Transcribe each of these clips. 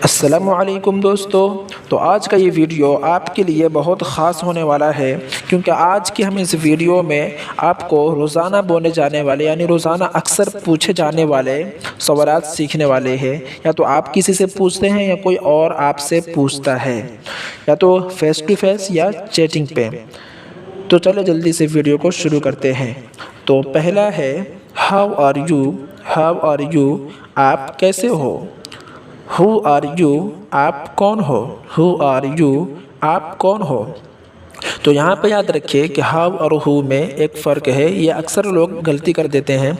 अस्सलामुअलैकुम दोस्तों। तो आज का ये वीडियो आपके लिए बहुत ख़ास होने वाला है, क्योंकि आज की हम इस वीडियो में आपको रोज़ाना बोले जाने वाले यानी रोज़ाना अक्सर पूछे जाने वाले सवालात सीखने वाले हैं। या तो आप किसी से पूछते हैं या कोई और आपसे पूछता है, या तो फेस टू फेस या चैटिंग पे। तो चलो जल्दी से वीडियो को शुरू करते हैं। तो पहला है how are you. How are you, आप कैसे हो। हु आर यू, आप कौन हो। हु आर यू, आप कौन हो। तो यहाँ पे याद रखिए कि हाउ और हु में एक फ़र्क है, ये अक्सर लोग गलती कर देते हैं।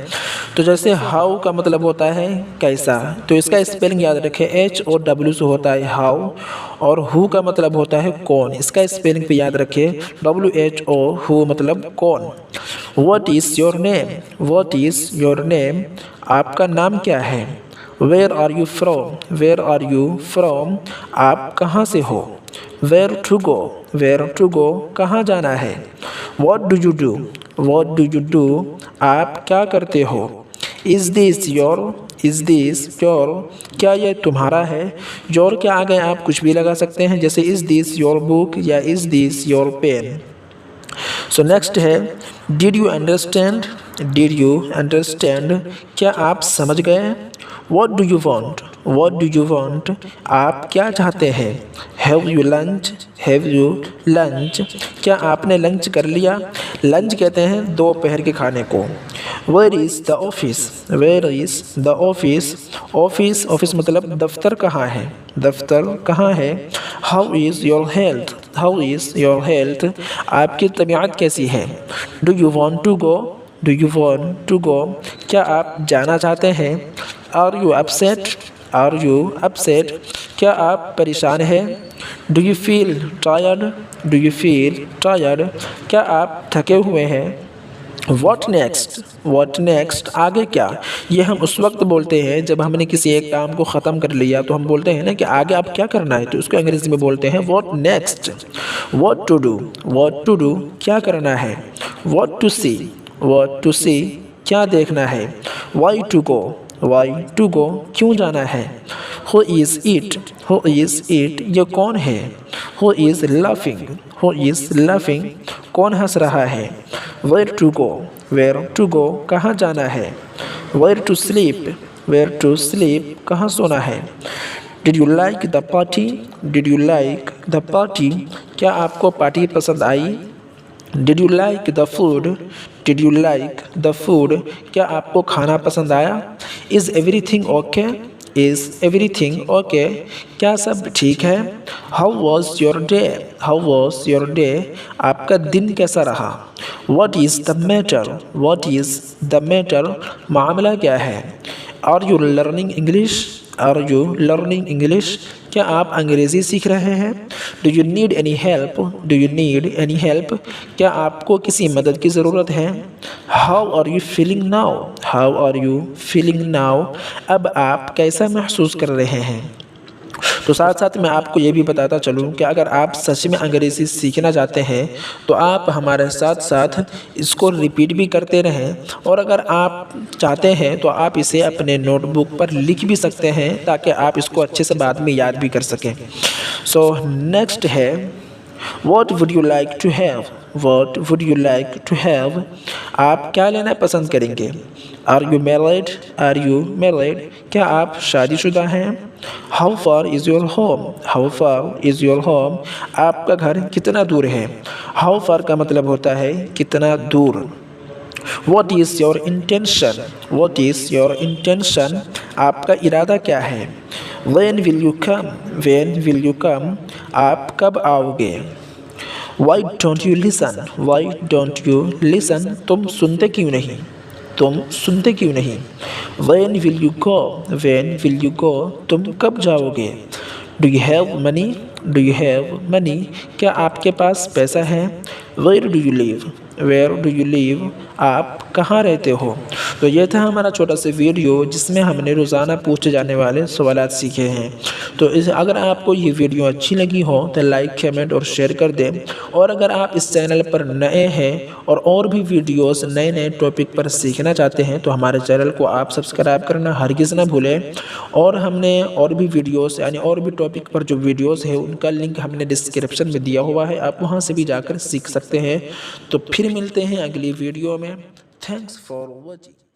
तो जैसे हाउ का मतलब होता है कैसा, तो इसका स्पेलिंग याद रखें HOW से होता है हाउ। और हु का मतलब होता है कौन, इसका स्पेलिंग पे याद रखिए WHO, हु मतलब कौन। What is your name. What is your name, आपका नाम क्या है। Where are you from. Where are you from, आप कहाँ से हो। Where to go. Where to go, कहाँ जाना है। What do you do. What do you do, आप क्या करते हो। Is this your. Is this your, क्या ये तुम्हारा है। योर के आगे आप कुछ भी लगा सकते हैं, जैसे इज़ दिस योर बुक या is this your pen. So next है did you understand. Did you understand, क्या आप समझ गए। What do you want? What do you want? आप क्या चाहते हैं। Have you lunch? Have you lunch? क्या आपने लंच कर लिया। लंच कहते हैं दोपहर के खाने को। Where is the office? Where is the office? Office, office मतलब दफ्तर कहाँ है। दफ्तर कहाँ है। How is your health? How is your health? आपकी तबीयत कैसी है। Do you want to go? Do you want to go? क्या आप जाना चाहते हैं। Are you upset? Are you upset? क्या आप परेशान हैं। Do you feel tired? Do you feel tired? क्या आप थके हुए हैं। What next? What next? आगे क्या। ये हम उस वक्त बोलते हैं जब हमने किसी एक काम को ख़त्म कर लिया, तो हम बोलते हैं ना कि आगे आप क्या करना है, तो उसको अंग्रेज़ी में बोलते हैं what next. What to do? What to do? क्या करना है। What to see? What to see? क्या देखना है। Why to go? Why to go? क्यों जाना है। Who is it? Who is it? ये कौन है। Who is laughing? Who is laughing? कौन हंस रहा है। Where to go? Where to go? कहाँ जाना है। Where to sleep? Where to sleep? कहाँ सोना है। Did you like the party? Did you like the party? क्या आपको पार्टी पसंद आई। Did you like the food? Did you like the food? क्या आपको खाना पसंद आया। Is everything okay? Is everything okay? क्या सब ठीक है। How was your day? How was your day? आपका दिन कैसा रहा। What is the matter? What is the matter? मामला क्या है। Are you learning English? Are you learning English? क्या आप अंग्रेज़ी सीख रहे हैं। Do you need any help? Do you need any help? क्या आपको किसी मदद की ज़रूरत है। How are you feeling now? How are you feeling now? अब आप कैसा महसूस कर रहे हैं। तो साथ साथ मैं आपको ये भी बताता चलूँ कि अगर आप सच में अंग्रेज़ी सीखना चाहते हैं तो आप हमारे साथ साथ इसको रिपीट भी करते रहें, और अगर आप चाहते हैं तो आप इसे अपने नोटबुक पर लिख भी सकते हैं, ताकि आप इसको अच्छे से बाद में याद भी कर सकें। सो नेक्स्ट है What would you like to have? What would you like to have? आप क्या लेना पसंद करेंगे। Are you married? Are you married? क्या आप शादीशुदा हैं। How far is your home? How far is your home? आपका घर कितना दूर है। How far का मतलब होता है कितना दूर। What is your intention? What is your intention? आपका इरादा क्या है। When will you come? When will you come? आप कब आओगे। Why don't you listen? Why don't you listen? तुम सुनते क्यों नहीं। तुम सुनते क्यों नहीं। When will you go? When will you go? तुम कब जाओगे। Do you have money? Do you have money? क्या आपके पास पैसा है। Where do you live? Where do you live? आप कहाँ रहते हो। तो ये था हमारा छोटा सा वीडियो जिसमें हमने रोज़ाना पूछे जाने वाले सवालात सीखे हैं। तो इस अगर आपको ये वीडियो अच्छी लगी हो तो लाइक कमेंट और शेयर कर दें। और अगर आप इस चैनल पर नए हैं और भी वीडियोस नए नए टॉपिक पर सीखना चाहते हैं तो हमारे चैनल को आप सब्सक्राइब करना हरगिज़ ना भूलें। और हमने और भी वीडियोस यानी और भी टॉपिक पर जो वीडियोस है उनका लिंक हमने डिस्क्रिप्शन में दिया हुआ है, आप वहां से भी जाकर सीख सकते हैं। तो फिर मिलते हैं अगली वीडियो में। Thanks for watching.